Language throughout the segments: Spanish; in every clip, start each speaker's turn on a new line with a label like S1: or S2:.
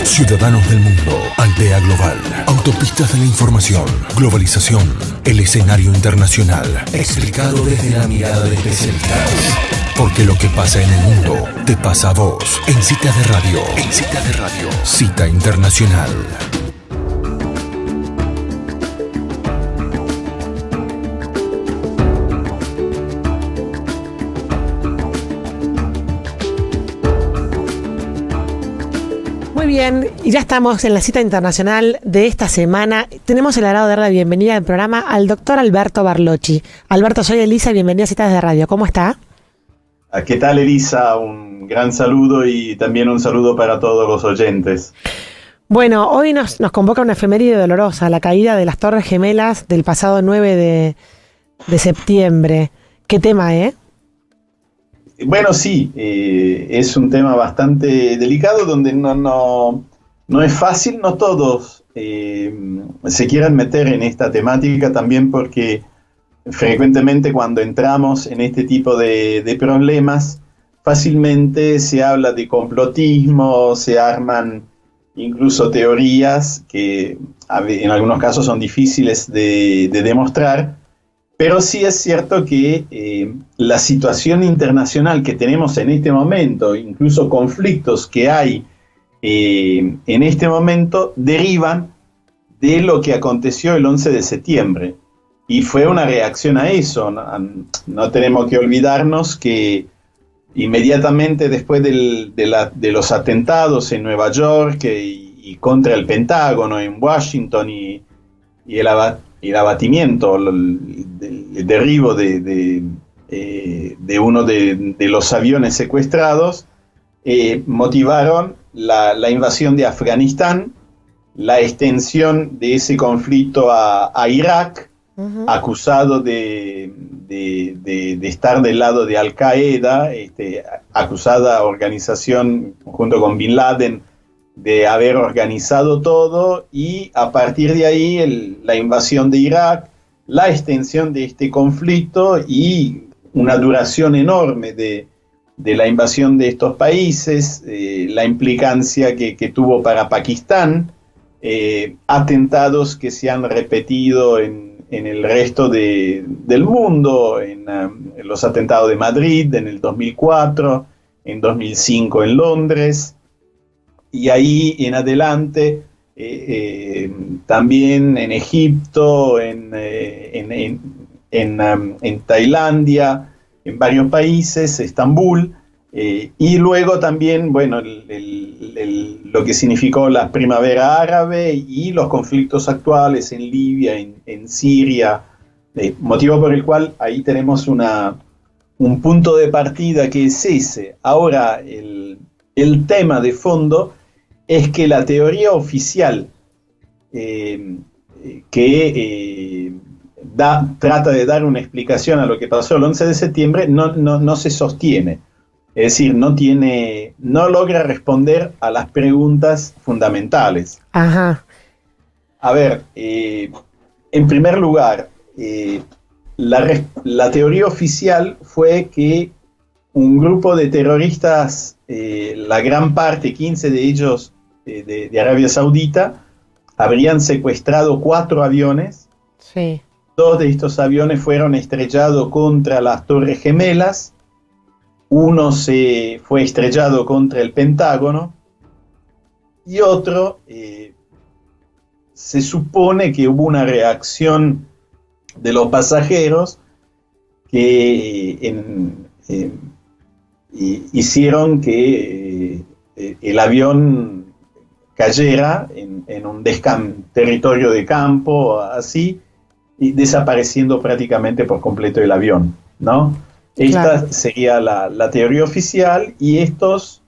S1: Ciudadanos del mundo, aldea global, autopistas de la información, globalización, el escenario internacional, explicado desde la mirada de especialistas. Porque lo que pasa en el mundo, te pasa a vos, en Cita de Radio. En Cita de Radio. Cita Internacional.
S2: Muy bien, y ya estamos en la cita internacional de esta semana. Tenemos el agrado de dar la bienvenida al programa al doctor Alberto Barlocci. Alberto, soy Elisa, bienvenida a Citas de Radio. ¿Cómo está?
S3: ¿Qué tal, Elisa? Un gran saludo y también un saludo para todos los oyentes.
S2: Bueno, hoy nos convoca una efeméride dolorosa, la caída de las Torres Gemelas del pasado 9 de septiembre. ¿Qué tema,
S3: Bueno, sí, es un tema bastante delicado donde no es fácil, no todos se quieran meter en esta temática también porque frecuentemente cuando entramos en este tipo de problemas, fácilmente se habla de complotismo, se arman incluso teorías que en algunos casos son difíciles de demostrar, pero sí es cierto que la situación internacional que tenemos en este momento, incluso conflictos que hay en este momento, derivan de lo que aconteció el 11 de septiembre. Y fue una reacción a eso. No tenemos que olvidarnos que inmediatamente después de los atentados en Nueva York y contra el Pentágono en Washington y el abatimiento, el derribo de uno de los aviones secuestrados, motivaron la invasión de Afganistán, la extensión de ese conflicto a Irak, acusado de estar del lado de Al Qaeda, acusada organización junto con Bin Laden de haber organizado todo, y a partir de ahí la invasión de Irak, la extensión de este conflicto y una duración enorme de la invasión de estos países, la implicancia que tuvo para Pakistán, atentados que se han repetido en el resto del mundo, en los atentados de Madrid en el 2004, en 2005 en Londres, y ahí en adelante también en Egipto, en Tailandia, en varios países, Estambul, y luego también, bueno, lo que significó la primavera árabe y los conflictos actuales en Libia, en Siria, motivo por el cual ahí tenemos un punto de partida que es ese. Ahora, el tema de fondo es que la teoría oficial trata de dar una explicación a lo que pasó el 11 de septiembre no se sostiene. Es decir, no logra responder a las preguntas fundamentales.
S2: Ajá.
S3: A ver, en primer lugar, la teoría oficial fue que un grupo de terroristas, la gran parte, 15 de ellos de Arabia Saudita, habrían secuestrado 4 aviones.
S2: Sí.
S3: 2 de estos aviones fueron estrellados contra las Torres Gemelas. Uno se fue estrellado contra el Pentágono y otro se supone que hubo una reacción de los pasajeros que hicieron que el avión cayera en un territorio de campo, así, y desapareciendo prácticamente por completo el avión, ¿no? Esta sería la teoría oficial, y estas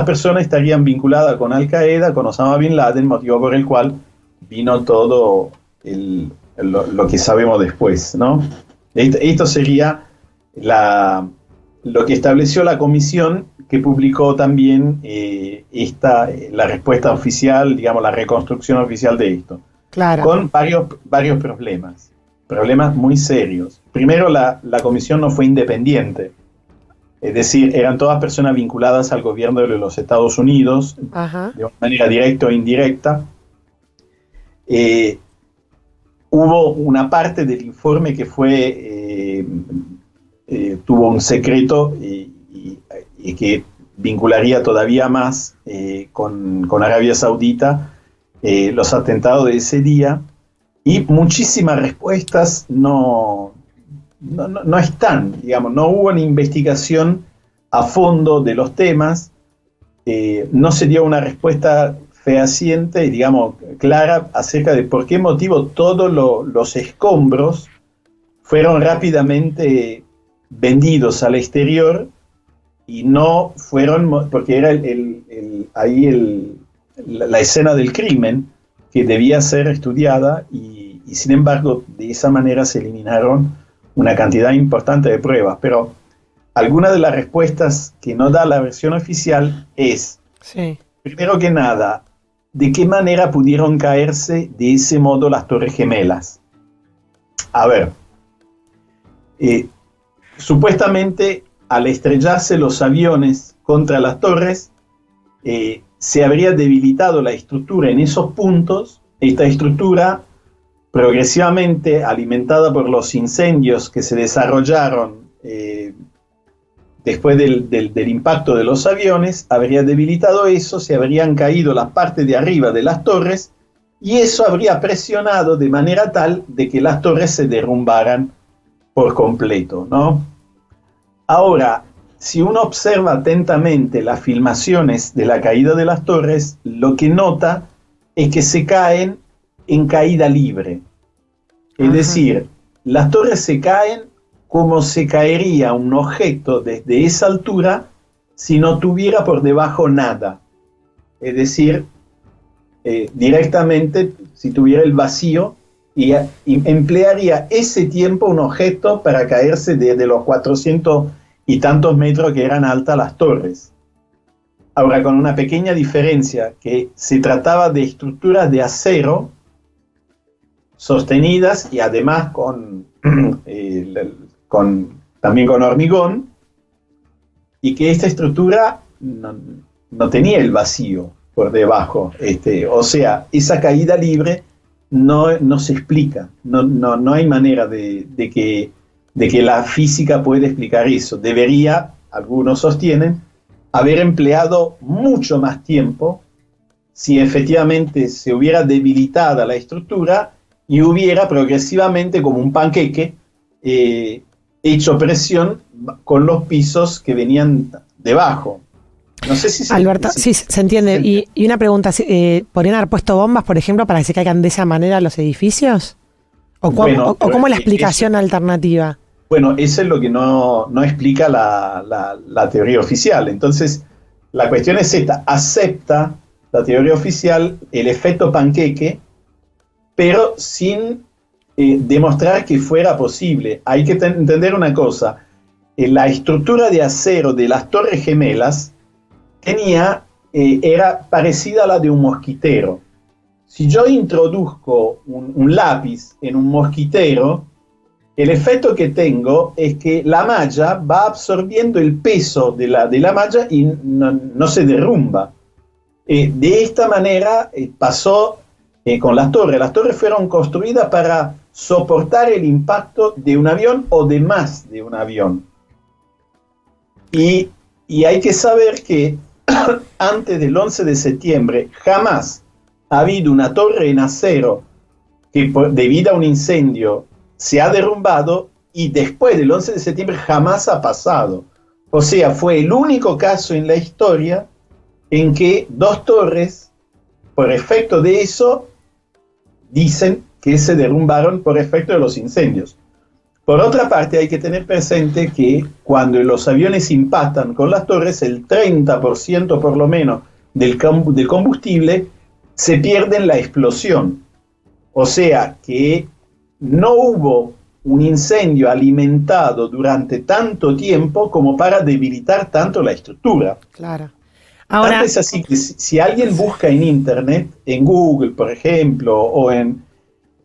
S3: personas estarían vinculadas con Al Qaeda, con Osama Bin Laden, motivo por el cual vino todo lo que sabemos después, ¿no? Esto sería lo que estableció la comisión que publicó también la respuesta oficial, digamos, la reconstrucción oficial de esto.
S2: Claro.
S3: Con varios problemas muy serios. Primero, la comisión no fue independiente. es decir, eran todas personas vinculadas al gobierno de los Estados Unidos,
S2: Ajá.
S3: de una manera directa o indirecta. Hubo una parte del informe que tuvo un secreto y que vincularía todavía más con Arabia Saudita los atentados de ese día, y muchísimas respuestas no están, digamos, no hubo una investigación a fondo de los temas, no se dio una respuesta fehaciente, digamos, clara acerca de por qué motivo todos los escombros fueron rápidamente vendidos al exterior y no fueron, porque era la escena del crimen que debía ser estudiada y sin embargo de esa manera se eliminaron una cantidad importante de pruebas. Pero alguna de las respuestas que no da la versión oficial es,
S2: Sí.
S3: primero que nada, ¿de qué manera pudieron caerse de ese modo las Torres Gemelas? A ver, supuestamente al estrellarse los aviones contra las torres, se habría debilitado la estructura en esos puntos. Esta estructura, progresivamente alimentada por los incendios que se desarrollaron después del impacto de los aviones, habría debilitado eso, se habrían caído las partes de arriba de las torres, y eso habría presionado de manera tal de que las torres se derrumbaran por completo, ¿no? Ahora, si uno observa atentamente las filmaciones de la caída de las torres, lo que nota es que se caen en caída libre. Es decir, las torres se caen como se caería un objeto desde esa altura si no tuviera por debajo nada. Es decir, directamente si tuviera el vacío, y emplearía ese tiempo un objeto para caerse desde los 400 y tantos metros que eran altas las torres. Ahora, con una pequeña diferencia, que se trataba de estructuras de acero sostenidas y además también con hormigón, y que esta estructura no tenía el vacío por debajo. O sea, esa caída libre no se explica, no hay manera de que la física pueda explicar eso. Debería, algunos sostienen, haber empleado mucho más tiempo si efectivamente se hubiera debilitada la estructura y hubiera progresivamente, como un panqueque, hecho presión con los pisos que venían debajo. No sé si
S2: Alberto, sí, se entiende. Y una pregunta, ¿podrían haber puesto bombas, por ejemplo, para que se caigan de esa manera los edificios? ¿O cómo es la explicación alternativa?
S3: Bueno, eso es lo que no explica la teoría oficial. Entonces, la cuestión es esta: acepta la teoría oficial el efecto panqueque, pero sin demostrar que fuera posible. Hay que entender una cosa: la estructura de acero de las Torres Gemelas era parecida a la de un mosquitero. Si yo introduzco un lápiz en un mosquitero, el efecto que tengo es que la malla va absorbiendo el peso de la malla y no se derrumba. De esta manera pasó con las torres. Las torres fueron construidas para soportar el impacto de un avión o de más de un avión. Y hay que saber que antes del 11 de septiembre jamás ha habido una torre en acero que debido a un incendio se ha derrumbado, y después del 11 de septiembre jamás ha pasado. O sea, fue el único caso en la historia en que dos torres, por efecto de eso, dicen que se derrumbaron por efecto de los incendios. Por otra parte, hay que tener presente que cuando los aviones impactan con las torres, el 30% por lo menos del combustible se pierde en la explosión. O sea que no hubo un incendio alimentado durante tanto tiempo como para debilitar tanto la estructura.
S2: Claro. Ahora,
S3: es así que si alguien busca en internet, en Google, por ejemplo,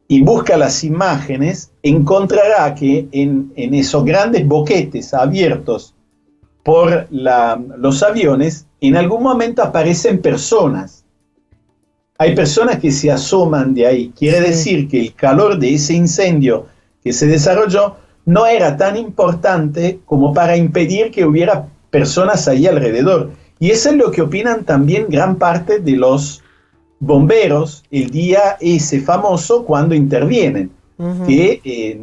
S3: y busca las imágenes, encontrará que en esos grandes boquetes abiertos por los aviones, en algún momento aparecen personas. Hay personas que se asoman de ahí. Quiere decir que el calor de ese incendio que se desarrolló no era tan importante como para impedir que hubiera personas ahí alrededor. Y eso es lo que opinan también gran parte de los bomberos el día ese famoso cuando intervienen, que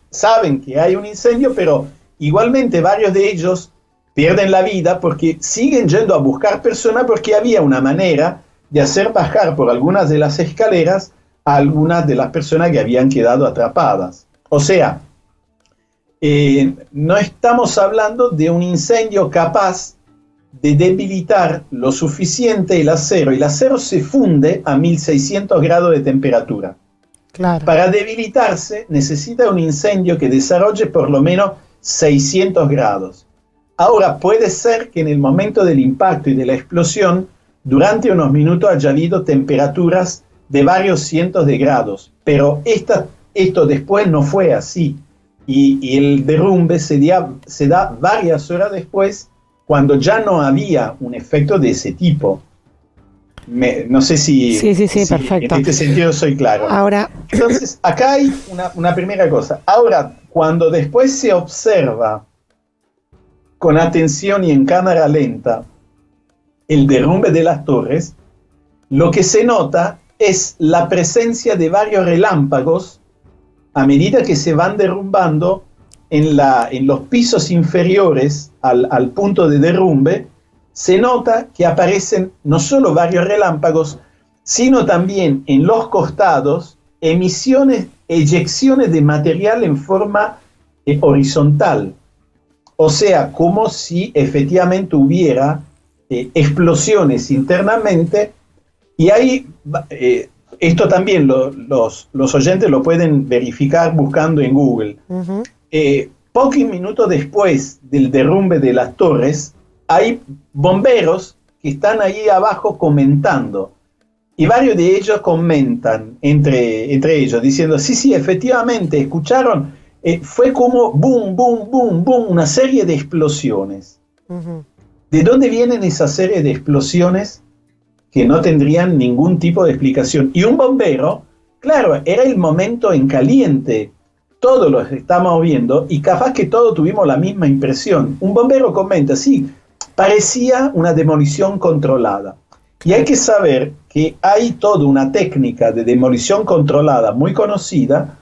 S3: saben que hay un incendio, pero igualmente varios de ellos pierden la vida porque siguen yendo a buscar personas, porque había una manera de hacer bajar por algunas de las escaleras a algunas de las personas que habían quedado atrapadas. O sea, no estamos hablando de un incendio capaz de debilitar lo suficiente el acero. El acero se funde a 1600 grados de temperatura.
S2: Claro.
S3: Para debilitarse necesita un incendio que desarrolle por lo menos 600 grados. Ahora, puede ser que en el momento del impacto y de la explosión, durante unos minutos haya habido temperaturas de varios cientos de grados, pero esto después no fue así. Y el derrumbe se da varias horas después, cuando ya no había un efecto de ese tipo. No sé si
S2: perfecto.
S3: En este sentido soy claro.
S2: Ahora,
S3: entonces, acá hay una primera cosa. Ahora, cuando después se observa con atención y en cámara lenta el derrumbe de las torres, lo que se nota es la presencia de varios relámpagos a medida que se van derrumbando en los pisos inferiores al punto de derrumbe. Se nota que aparecen no solo varios relámpagos, sino también en los costados eyecciones de material en forma horizontal. O sea, como si efectivamente hubiera explosiones internamente. Y ahí, esto también los oyentes lo pueden verificar buscando en Google. Pocos minutos después del derrumbe de las torres, hay bomberos que están ahí abajo comentando. Y varios de ellos comentan entre ellos, diciendo, sí, efectivamente, escucharon, fue como boom, boom, boom, boom, una serie de explosiones. ¿De dónde vienen esa serie de explosiones que no tendrían ningún tipo de explicación? Y un bombero, claro, era el momento en caliente, todos los estamos viendo y capaz que todos tuvimos la misma impresión. Un bombero comenta, sí, parecía una demolición controlada. Y hay que saber que hay toda una técnica de demolición controlada muy conocida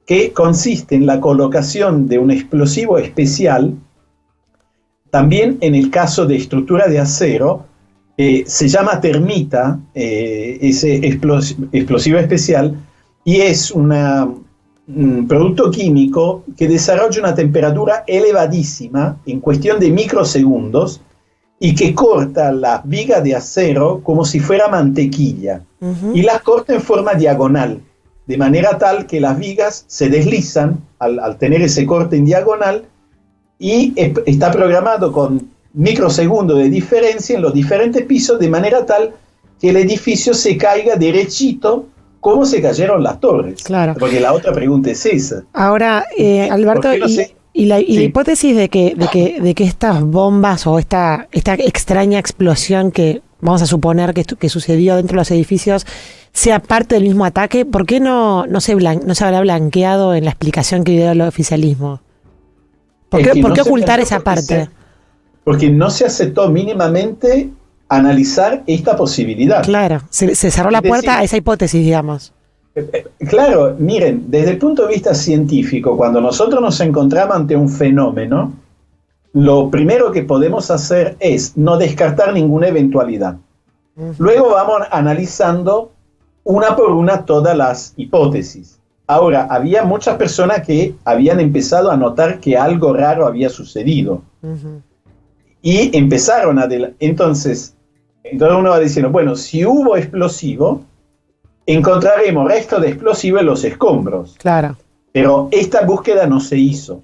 S3: que consiste en la colocación de un explosivo especial. También en el caso de estructura de acero, se llama termita, ese explosivo especial, y es un producto químico que desarrolla una temperatura elevadísima en cuestión de microsegundos y que corta las vigas de acero como si fuera mantequilla, y las corta en forma diagonal, de manera tal que las vigas se deslizan al tener ese corte en diagonal, y está programado con microsegundos de diferencia en los diferentes pisos, de manera tal que el edificio se caiga derechito como se cayeron las torres.
S2: Claro.
S3: Porque la otra pregunta es esa.
S2: Ahora, Alberto, la hipótesis de que estas bombas o esta extraña explosión que vamos a suponer que sucedió dentro de los edificios sea parte del mismo ataque, ¿por qué no se habrá blanqueado en la explicación que dio el oficialismo? ¿Por qué ocultar esa parte?
S3: Porque no se aceptó mínimamente analizar esta posibilidad.
S2: Claro, se cerró la puerta a esa hipótesis, digamos.
S3: Claro, miren, desde el punto de vista científico, cuando nosotros nos encontramos ante un fenómeno, lo primero que podemos hacer es no descartar ninguna eventualidad. Luego vamos analizando una por una todas las hipótesis. Ahora, había muchas personas que habían empezado a notar que algo raro había sucedido. Y empezaron entonces uno va diciendo, bueno, si hubo explosivo, encontraremos restos de explosivo en los escombros.
S2: Claro.
S3: Pero esta búsqueda no se hizo.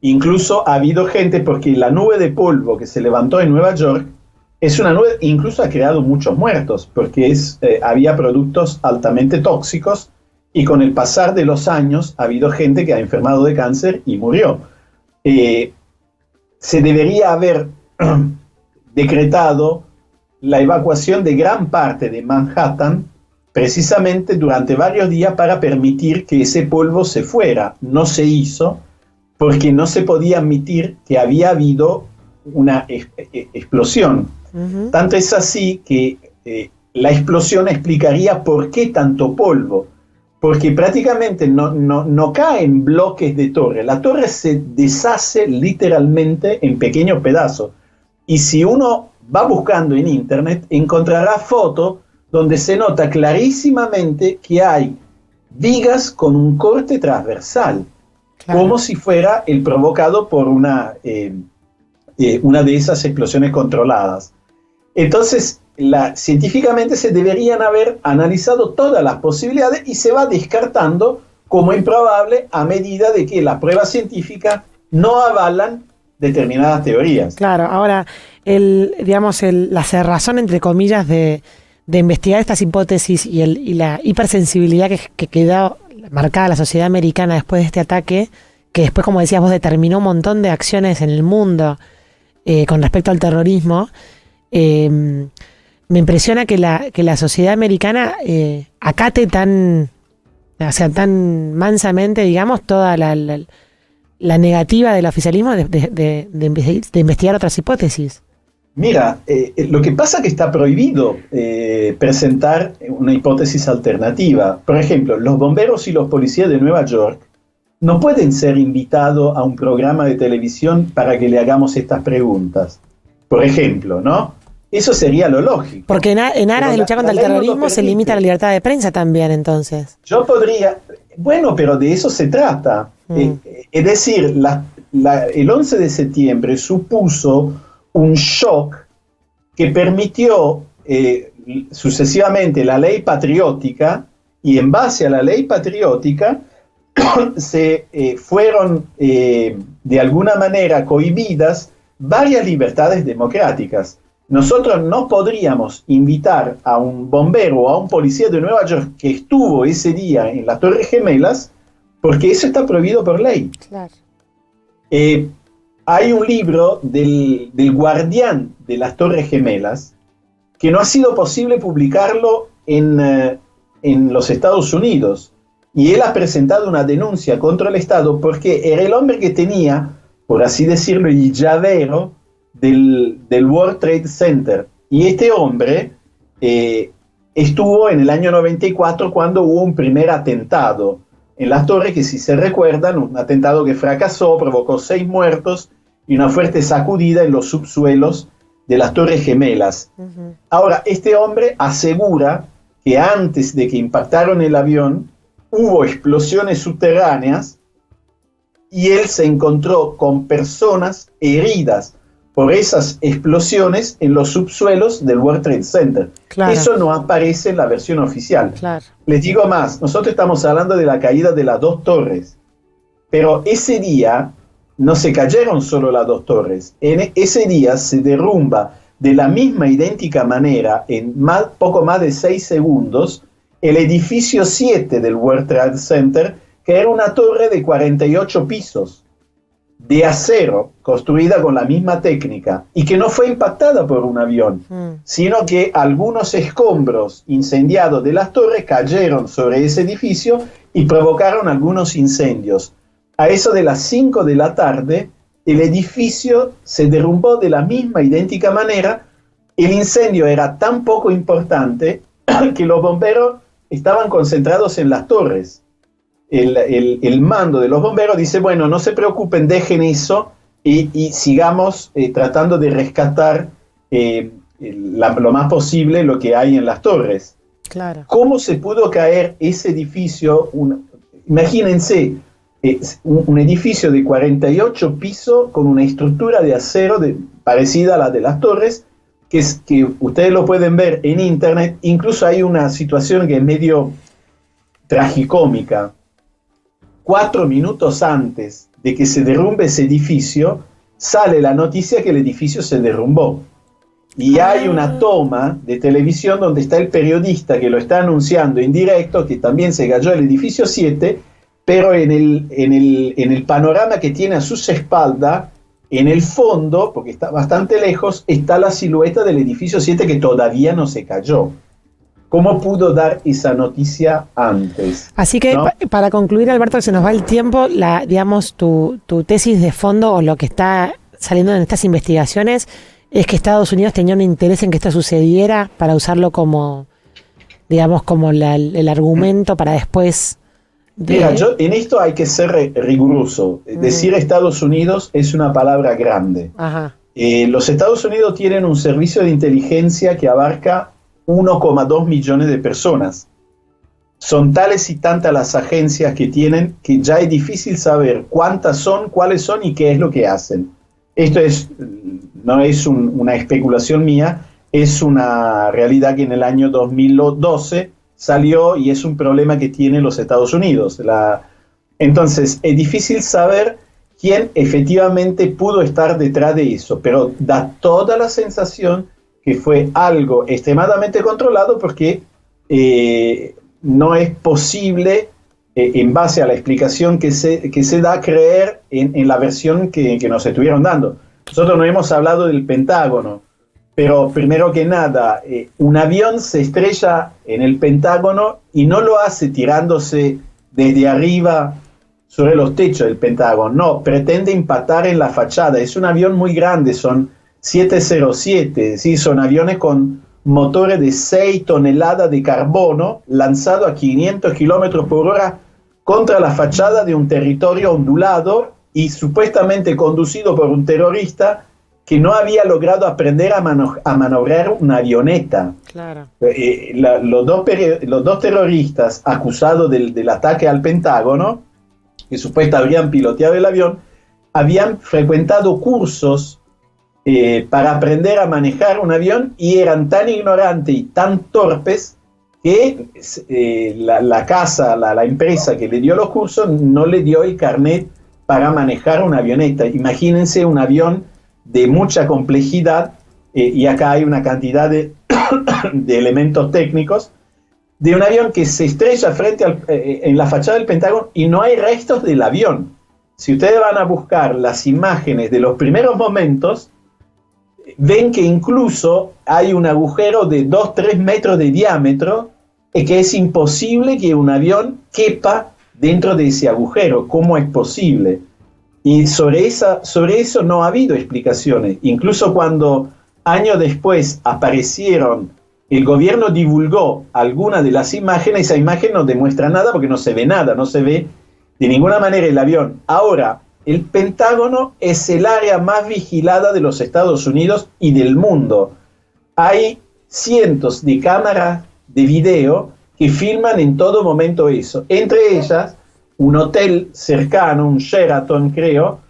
S3: Incluso ha habido gente, porque la nube de polvo que se levantó en Nueva York es una nube, incluso ha creado muchos muertos, porque había productos altamente tóxicos, y con el pasar de los años ha habido gente que ha enfermado de cáncer y murió. se debería haber decretado la evacuación de gran parte de Manhattan precisamente durante varios días para permitir que ese polvo se fuera. No se hizo porque no se podía admitir que había habido una explosión. Tanto es así que la explosión explicaría por qué tanto polvo, porque prácticamente no cae en bloques de torre. La torre se deshace literalmente en pequeños pedazos. Y si uno va buscando en internet, encontrará fotos donde se nota clarísimamente que hay vigas con un corte transversal, claro, como si fuera el provocado por una de esas explosiones controladas. Entonces, científicamente se deberían haber analizado todas las posibilidades y se va descartando como improbable a medida de que las pruebas científicas no avalan determinadas teorías.
S2: Claro, ahora, la cerrazón, entre comillas, de investigar estas hipótesis y la hipersensibilidad que quedó marcada la sociedad americana después de este ataque, que después, como decías vos, determinó un montón de acciones en el mundo con respecto al terrorismo, me impresiona que la sociedad americana acate tan mansamente, digamos, toda la negativa del oficialismo de investigar otras hipótesis.
S3: Mira, lo que pasa es que está prohibido presentar una hipótesis alternativa. Por ejemplo, los bomberos y los policías de Nueva York no pueden ser invitados a un programa de televisión para que le hagamos estas preguntas. Por ejemplo, ¿no? Eso sería lo lógico.
S2: Porque en aras de luchar contra el terrorismo se limita la libertad de prensa también, entonces.
S3: Yo podría... Bueno, pero de eso se trata. Es decir, el 11 de septiembre supuso un shock que permitió sucesivamente la ley patriótica, y en base a la ley patriótica se fueron de alguna manera cohibidas varias libertades democráticas. Nosotros no podríamos invitar a un bombero o a un policía de Nueva York que estuvo ese día en las Torres Gemelas, porque eso está prohibido por ley. Claro. Hay un libro del guardián de las Torres Gemelas que no ha sido posible publicarlo en los Estados Unidos. Y él ha presentado una denuncia contra el Estado porque era el hombre que tenía, por así decirlo, el llavero del World Trade Center. Y este hombre estuvo en el año 94 cuando hubo un primer atentado en las torres, que si se recuerdan, un atentado que fracasó, provocó 6 muertos y una fuerte sacudida en los subsuelos de las Torres Gemelas. Uh-huh. Ahora, este hombre asegura que antes de que impactaron el avión, hubo explosiones subterráneas y él se encontró con personas heridas por esas explosiones en los subsuelos del World Trade Center. Claro. Eso no aparece en la versión oficial. Claro. Les digo más, nosotros estamos hablando de la caída de las 2 torres, pero ese día no se cayeron solo las 2 torres. En ese día se derrumba de la misma idéntica manera, en poco más de 6 segundos, el edificio 7 del World Trade Center, que era una torre de 48 pisos, de acero, construida con la misma técnica, y que no fue impactada por un avión, sino que algunos escombros incendiados de las torres cayeron sobre ese edificio y provocaron algunos incendios. A eso de las 5 de la tarde, el edificio se derrumbó de la misma idéntica manera. El incendio era tan poco importante que los bomberos estaban concentrados en las torres. El mando de los bomberos dice, bueno, no se preocupen, dejen eso y sigamos tratando de rescatar lo más posible lo que hay en las torres. Claro. ¿Cómo se pudo caer ese edificio? Imagínense, un edificio de 48 pisos con una estructura de acero parecida a la de las torres, que ustedes lo pueden ver en internet. Incluso hay una situación que es medio tragicómica. 4 minutos antes de que se derrumbe ese edificio, sale la noticia que el edificio se derrumbó. Y hay una toma de televisión donde está el periodista que lo está anunciando en directo, que también se cayó el edificio 7, pero en el panorama que tiene a sus espaldas, en el fondo, porque está bastante lejos, está la silueta del edificio 7 que todavía no se cayó. ¿Cómo pudo dar esa noticia antes?
S2: Así que, ¿no? Para concluir, Alberto, que se nos va el tiempo, digamos, tu tesis de fondo o lo que está saliendo en estas investigaciones es que Estados Unidos tenía un interés en que esto sucediera para usarlo como, digamos, como el argumento para después...
S3: Mira, en esto hay que ser riguroso. Decir Estados Unidos es una palabra grande.
S2: Ajá.
S3: Los Estados Unidos tienen un servicio de inteligencia que abarca 1,2 millones de personas. Son tales y tantas las agencias que tienen que ya es difícil saber cuántas son, cuáles son y qué es lo que hacen. Esto no es una especulación mía, es una realidad que en el año 2012 salió y es un problema que tienen los Estados Unidos. Entonces, es difícil saber quién efectivamente pudo estar detrás de eso, pero da toda la sensación que fue algo extremadamente controlado porque no es posible, en base a la explicación que se da, creer en la versión que nos estuvieron dando. Nosotros no hemos hablado del Pentágono, pero primero que nada, un avión se estrella en el Pentágono y no lo hace tirándose desde arriba sobre los techos del Pentágono, no, pretende impactar en la fachada. Es un avión muy grande, son 707, ¿sí? Son aviones con motores de 6 toneladas de carbono lanzado a 500 kilómetros por hora contra la fachada de un territorio ondulado y supuestamente conducido por un terrorista que no había logrado aprender a maniobrar una avioneta.
S2: Claro.
S3: Los dos terroristas acusados del ataque al Pentágono, que supuestamente habrían piloteado el avión, habían frecuentado cursos para aprender a manejar un avión y eran tan ignorantes y tan torpes que la empresa que le dio los cursos no le dio el carnet para manejar una avioneta. Imagínense un avión de mucha complejidad, y acá hay una cantidad de elementos técnicos, de un avión que se estrella en la fachada del Pentágono y no hay restos del avión. Si ustedes van a buscar las imágenes de los primeros momentos, ven que incluso hay un agujero de 2-3 metros de diámetro y que es imposible que un avión quepa dentro de ese agujero. ¿Cómo es posible? Y sobre eso no ha habido explicaciones. Incluso cuando años después aparecieron, el gobierno divulgó algunas de las imágenes, esa imagen no demuestra nada porque no se ve nada, no se ve de ninguna manera el avión. Ahora, el Pentágono es el área más vigilada de los Estados Unidos y del mundo. Hay cientos de cámaras de video que filman en todo momento eso. Entre ellas, un hotel cercano, un Sheraton creo,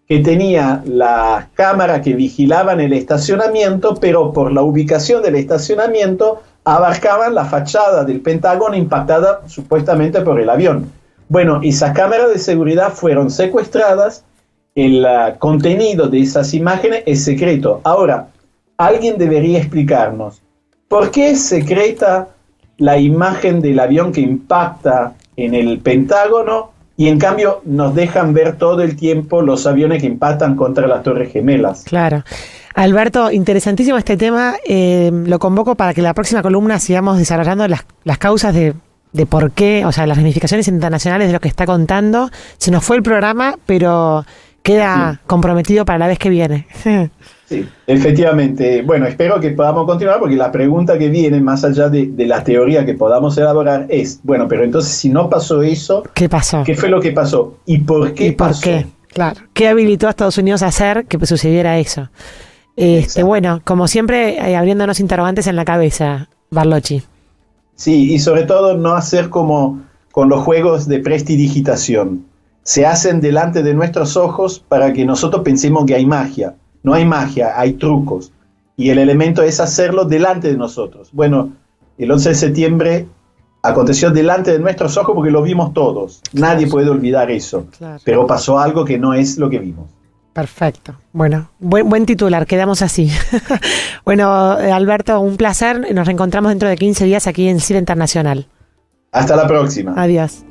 S3: que tenía las cámaras que vigilaban el estacionamiento, pero por la ubicación del estacionamiento abarcaban la fachada del Pentágono impactada supuestamente por el avión. Bueno, esas cámaras de seguridad fueron secuestradas, el contenido de esas imágenes es secreto. Ahora, alguien debería explicarnos, ¿por qué es secreta la imagen del avión que impacta en el Pentágono y en cambio nos dejan ver todo el tiempo los aviones que impactan contra las Torres Gemelas?
S2: Claro. Alberto, interesantísimo este tema. Lo convoco para que la próxima columna sigamos desarrollando las causas de por qué, o sea, las ramificaciones internacionales de lo que está contando. Se nos fue el programa, pero queda comprometido para la vez que viene.
S3: Sí, efectivamente. Bueno, espero que podamos continuar porque la pregunta que viene, más allá de la teoría que podamos elaborar, es, bueno, pero entonces si no pasó eso,
S2: ¿qué pasó?
S3: ¿Qué fue lo que pasó? ¿Y por qué pasó?
S2: ¿Qué? Claro. ¿Qué habilitó a Estados Unidos a hacer que sucediera eso? Bueno, como siempre, abriéndonos interrogantes en la cabeza, Barlocci.
S3: Sí, y sobre todo no hacer como con los juegos de prestidigitación. Se hacen delante de nuestros ojos para que nosotros pensemos que hay magia. No hay magia, hay trucos. Y el elemento es hacerlo delante de nosotros. Bueno, el 11 de septiembre aconteció delante de nuestros ojos porque lo vimos todos. Claro. Nadie puede olvidar eso. Claro. Pero pasó algo que no es lo que vimos.
S2: Perfecto. Bueno, buen titular, quedamos así. Bueno, Alberto, un placer. Nos reencontramos dentro de 15 días aquí en CIDE Internacional.
S3: Hasta la próxima.
S2: Adiós.